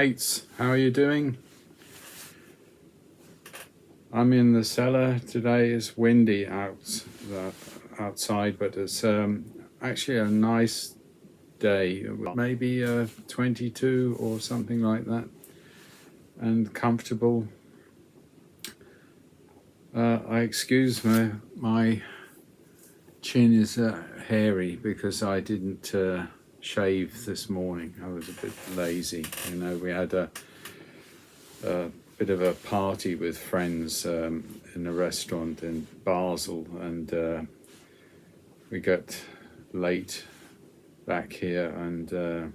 mates, how are you doing? I'm in the cellar today. It's windy outside, but it's actually a nice day, maybe 22 or something like that, and comfortable. I excuse my chin is hairy because I didn't shave this morning. I was a bit lazy. You know, we had a bit of a party with friends in a restaurant in Basel, and we got late back here, and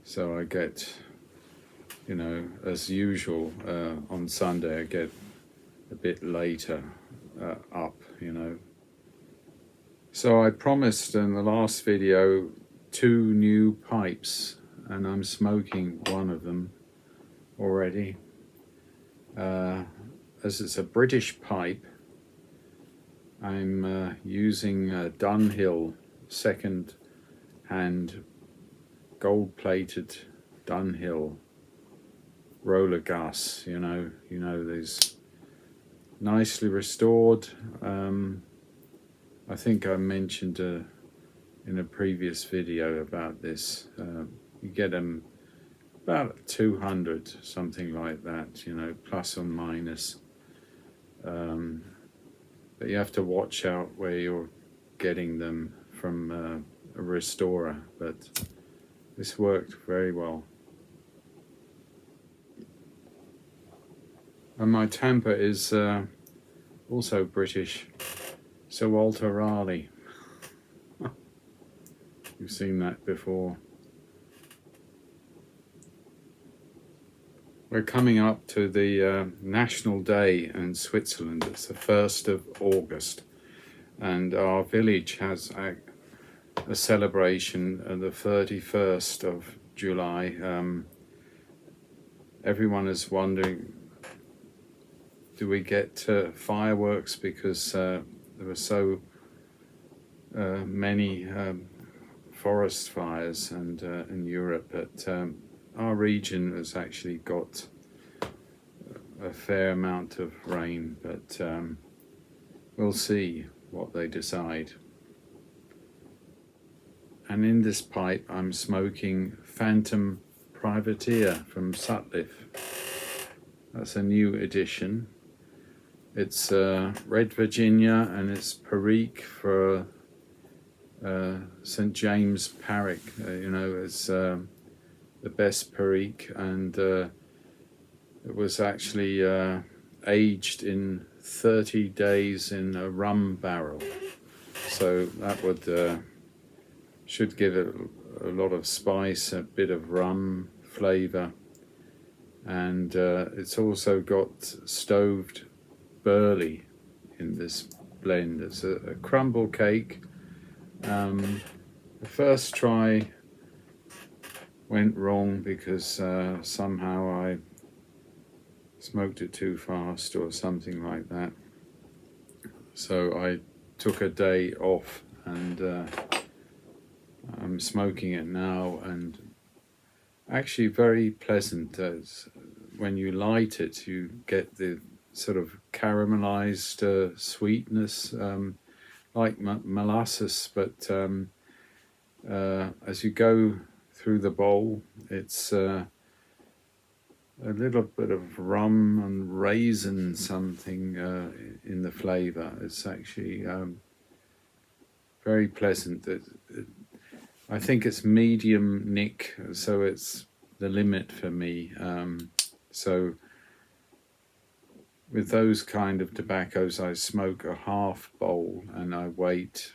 so I get, you know, as usual on Sunday I get a bit later up, you know. So I promised in the last video 2 new pipes, and I'm smoking one of them already. As it's a British pipe, I'm using Dunhill second-hand gold-plated Dunhill roller gas. You know these nicely restored. I think I mentioned in a previous video about this. You get them about 200, something like that, you know, plus or minus. But you have to watch out where you're getting them from a restorer, but this worked very well. And my tamper is also British, Sir Walter Raleigh. You've seen that before. We're coming up to the National Day in Switzerland. It's the 1st of August, and our village has a celebration on the 31st of July. Everyone is wondering, do we get fireworks, because there were so many forest fires and in Europe, but our region has actually got a fair amount of rain, but we'll see what they decide. And in this pipe I'm smoking Phantom Privateer from Sutcliffe. That's a new edition. It's Red Virginia, and it's Perique for St. James Parrick. You know, it's the best Perique, and it was actually aged in 30 days in a rum barrel, so that would should give it a lot of spice, a bit of rum flavour, and it's also got stoved barley in this blend. It's a crumble cake. The first try went wrong because somehow I smoked it too fast or something like that. So I took a day off, and I'm smoking it now, and actually very pleasant. When you light it, you get the sort of caramelized sweetness, like molasses, but as you go through the bowl, it's a little bit of rum and raisin something in the flavour. It's actually very pleasant. I think it's medium nick, so it's the limit for me. So with those kind of tobaccos, I smoke a half bowl and I wait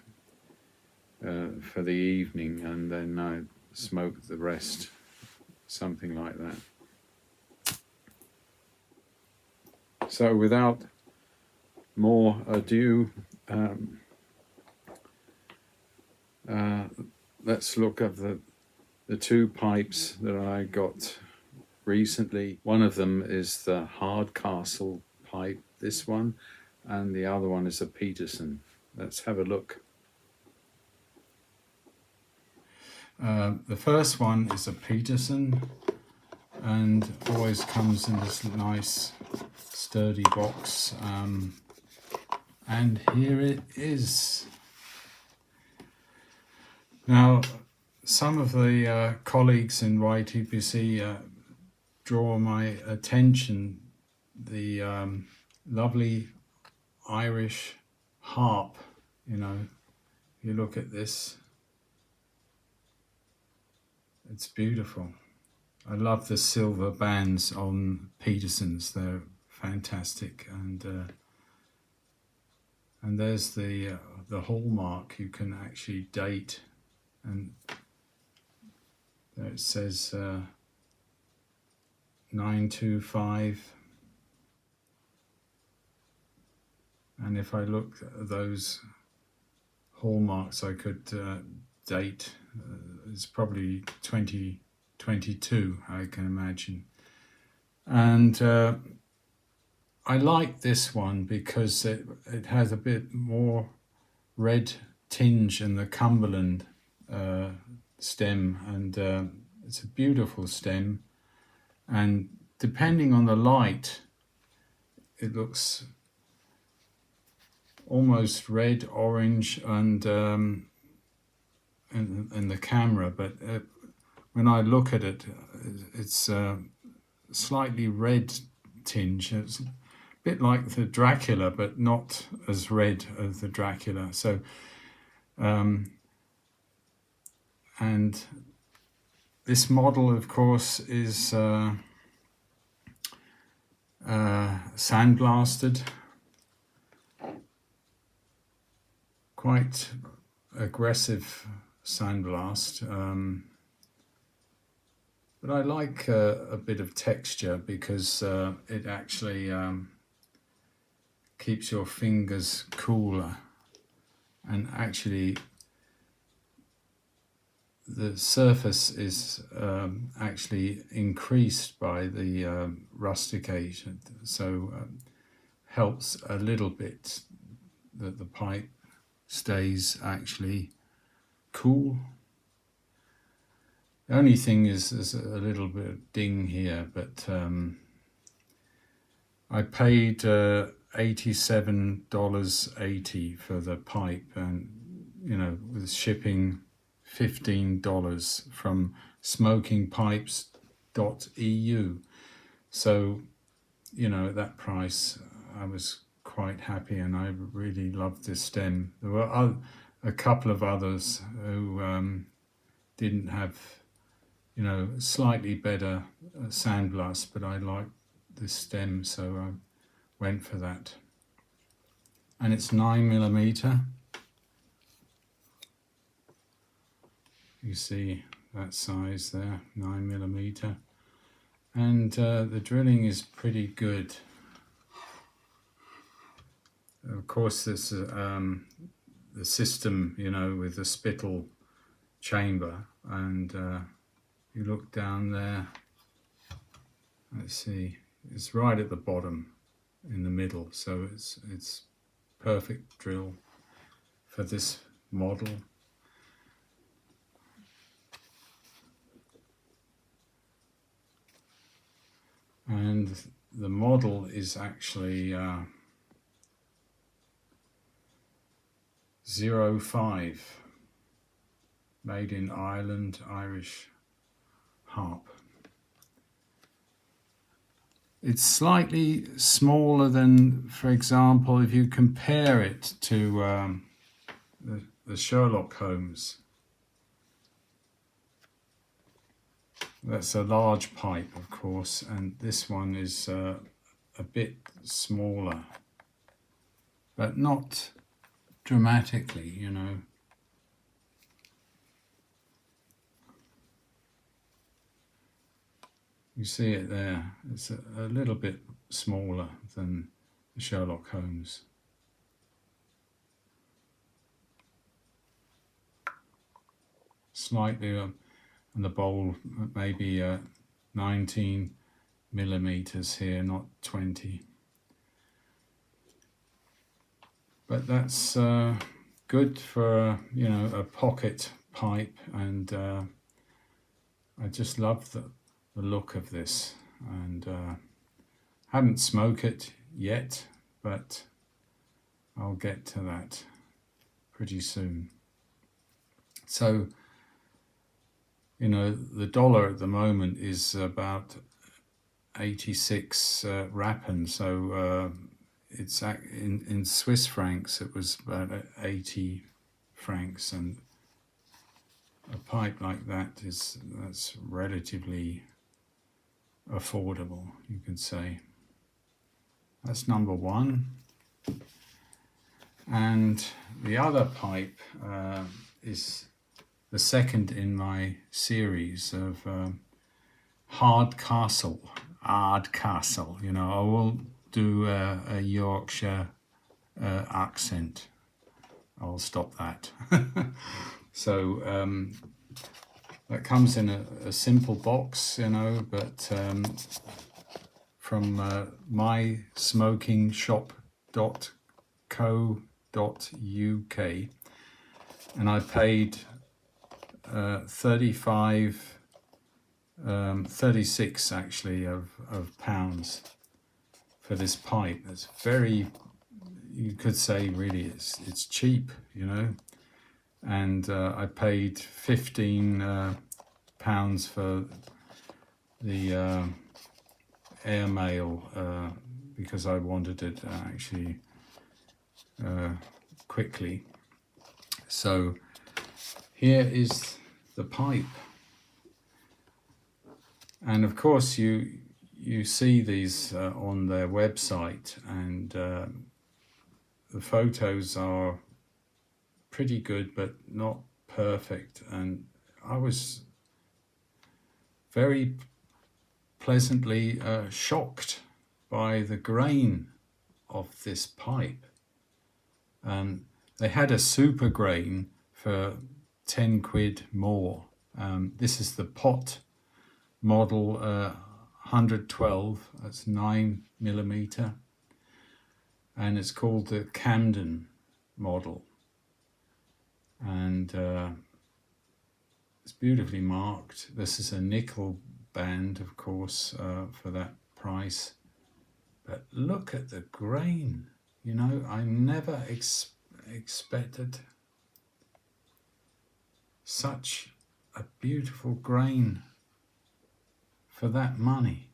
for the evening, and then I smoke the rest, something like that. So without more ado, let's look at the 2 pipes that I got recently. One of them is the Hardcastle pipe, this one, and the other one is a Peterson. Let's have a look. The first one is a Peterson, and always comes in this nice sturdy box, and here it is. Now, some of the colleagues in YTPC draw my attention, the lovely Irish harp. You know, you look at this, it's beautiful. I love the silver bands on Petersons, they're fantastic, and there's the hallmark. You can actually date, and there it says 925, and if I look at those hallmarks, I could date, it's probably 2022, I can imagine. And I like this one because it has a bit more red tinge in the Cumberland stem, and it's a beautiful stem, and depending on the light it looks almost red, orange, and in the camera, but when I look at it, it's slightly red tinge. It's a bit like the Dracula, but not as red as the Dracula. So, and this model, of course, is sandblasted, quite aggressive sandblast, but I like a bit of texture because it actually keeps your fingers cooler, and actually the surface is actually increased by the rustication, so helps a little bit that the pipe stays actually cool. The only thing is there's a little bit of ding here, but I paid $87.80 for the pipe, and you know, with shipping $15 from smokingpipes.eu. So, you know, at that price I was quite happy, and I really loved this stem. There were a couple of others who didn't have, you know, slightly better sandblast, but I liked this stem, so I went for that. And it's 9mm. You see that size there, 9mm, and the drilling is pretty good. Of course, there's the system, you know, with the spittle chamber, and you look down there, let's see, it's right at the bottom in the middle, so it's perfect drill for this model. And the model is actually 05, made in Ireland, Irish harp. It's slightly smaller than, for example, if you compare it to the Sherlock Holmes. That's a large pipe, of course, and this one is a bit smaller, but not dramatically, you know. You see it there, it's a little bit smaller than the Sherlock Holmes. Slightly and the bowl maybe 19mm here, not 20. But that's good for, you know, a pocket pipe, and I just love the look of this, and haven't smoked it yet, but I'll get to that pretty soon. So, you know, the dollar at the moment is about 86 rappen, so it's in Swiss francs it was about 80 francs, and a pipe like that's relatively affordable, you could say. That's number one. And the other pipe is the second in my series of Hardcastle. You know, I will do a Yorkshire accent. I'll stop that. So that comes in a simple box, you know, but from mysmokingshop.co.uk, and I paid 36 actually of pounds for this pipe. It's very, you could say really it's cheap, you know. And I paid 15 pounds for the airmail because I wanted it actually quickly. So here is the pipe, and of course you see these on their website, and the photos are pretty good but not perfect, and I was very pleasantly shocked by the grain of this pipe. They had a super grain for 10 quid more. This is the pot model 112, that's 9mm, and it's called the Camden model, and it's beautifully marked. This is a nickel band, of course, for that price, but look at the grain, you know. I never expected such a beautiful grain for that money.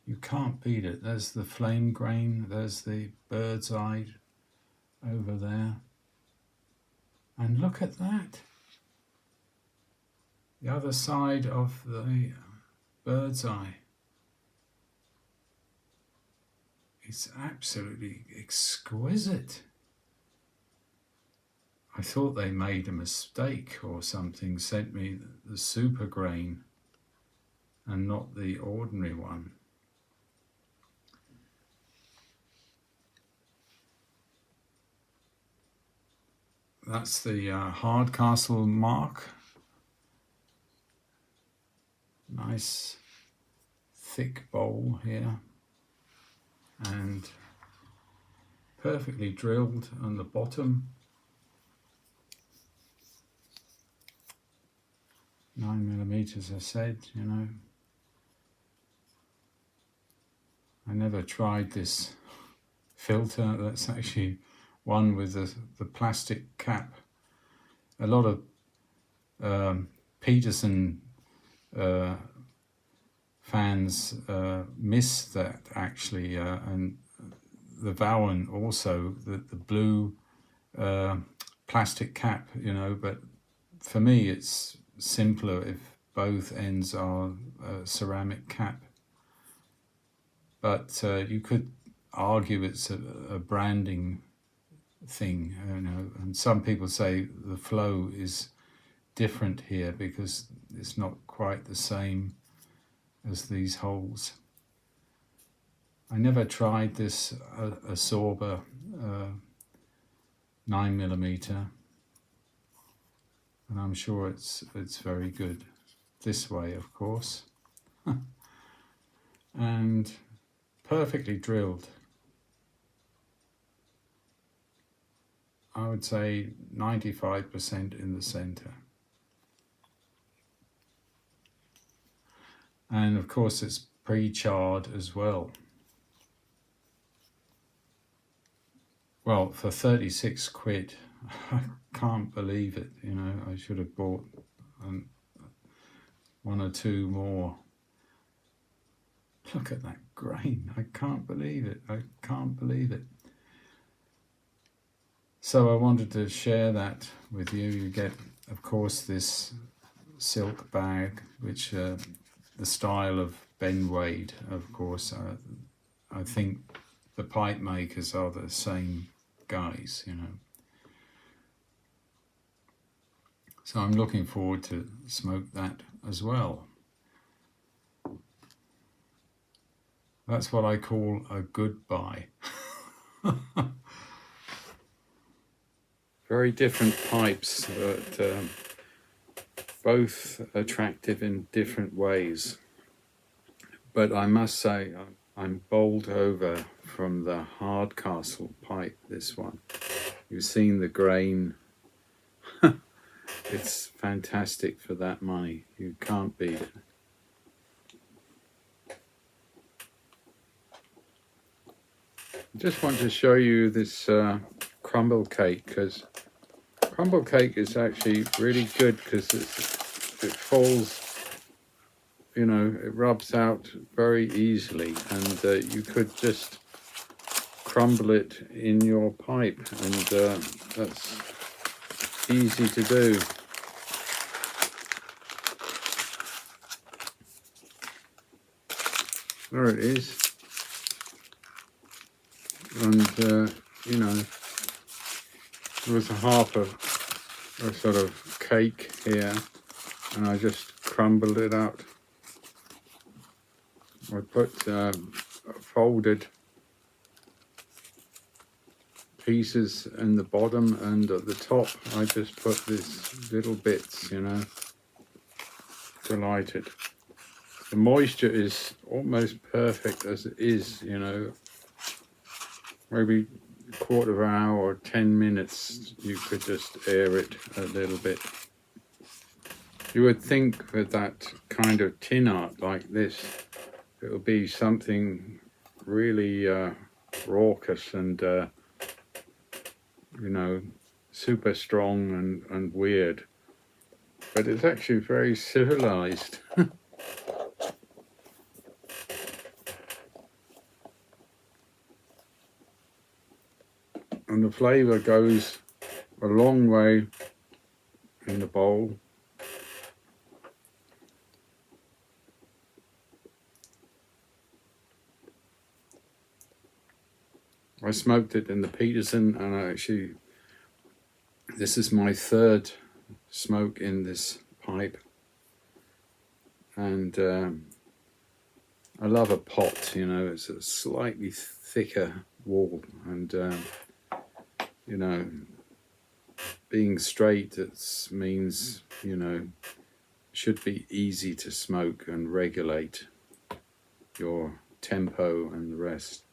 You can't beat it. There's the flame grain, there's the bird's eye over there, and look at that, the other side of the bird's eye. It's absolutely exquisite. I thought they made a mistake or something, sent me the super grain and not the ordinary one. That's the Hardcastle mark. Nice thick bowl here, and perfectly drilled on the bottom. 9mm, as I said, you know. I never tried this filter. That's actually one with the plastic cap. A lot of Peterson fans miss that actually, and the Vaughan also, the blue plastic cap, you know. But for me it's simpler if both ends are ceramic cap. But you could argue it's a branding thing, you know, and some people say the flow is different here because it's not quite the same as these holes. I never tried this Asorba 9mm, and I'm sure it's very good this way, of course. And perfectly drilled. I would say 95% in the center. And of course it's pre-charred as well. Well, for 36 quid, I can't believe it, you know. I should have bought one or two more. Look at that grain. I can't believe it. I can't believe it. So I wanted to share that with you. You get, of course, this silk bag, which the style of Ben Wade, of course. I think the pipe makers are the same guys, you know. So I'm looking forward to smoke that as well. That's what I call a goodbye. Very different pipes, but both attractive in different ways. But I must say, I'm bowled over from the Hardcastle pipe, this one. You've seen the grain. It's fantastic for that money. You can't beat it. I just want to show you this crumble cake, because crumble cake is actually really good because it falls, you know, it rubs out very easily, and you could just crumble it in your pipe, and that's easy to do. There it is. And you know, there was a half of a sort of cake here, and I just crumbled it out. I put folded pieces in the bottom, and at the top I just put these little bits, you know, to light it. The moisture is almost perfect as it is, you know. Maybe a quarter of an hour or 10 minutes, you could just air it a little bit. You would think with that kind of tin art like this, it would be something really raucous and, you know, super strong and weird. But it's actually very civilized. And the flavour goes a long way in the bowl. I smoked it in the Peterson, and this is my third smoke in this pipe. And I love a pot, you know, it's a slightly thicker wall, and you know, being straight, it means, you know, should be easy to smoke and regulate your tempo and the rest.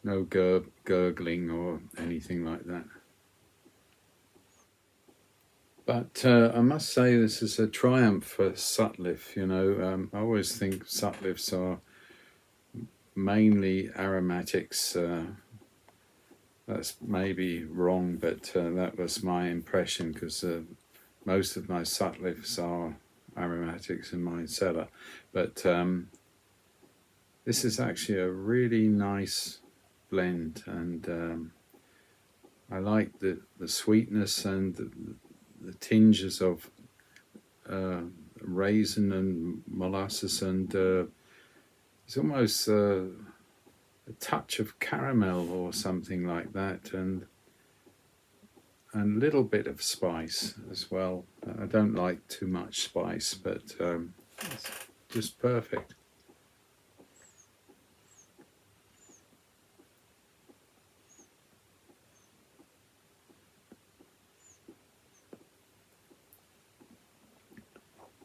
No gurgling or anything like that. But I must say this is a triumph for Sutliff, you know. I always think Sutliffs are mainly aromatics. That's maybe wrong, but that was my impression, because most of my Sutliffs are aromatics in my cellar. But this is actually a really nice blend, and I like the sweetness and the tinges of raisin and molasses, and it's almost a touch of caramel or something like that, and a little bit of spice as well. I don't like too much spice, but it's just perfect.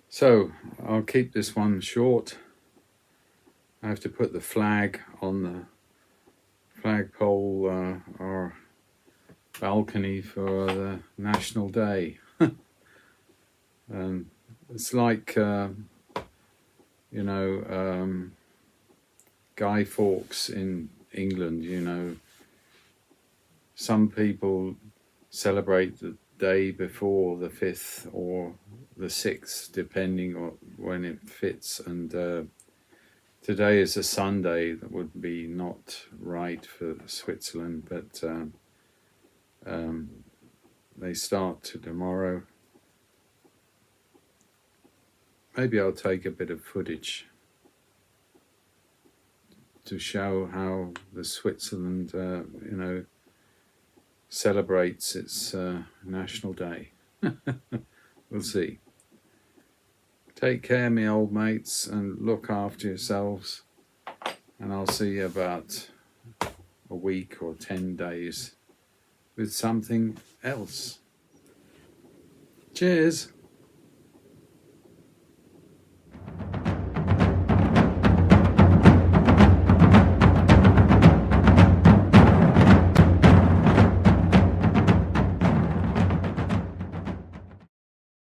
So I'll keep this one short. I have to put the flag on the flagpole or balcony for the National Day. It's like Guy Fawkes in England. Some people celebrate the day before the 5th or the 6th, depending on when it fits. And today is a Sunday. That would be not right for Switzerland, but they start tomorrow. Maybe I'll take a bit of footage to show how the Switzerland, celebrates its national day. We'll see. Take care, me old mates, and look after yourselves. And I'll see you about a week or 10 days with something else. Cheers.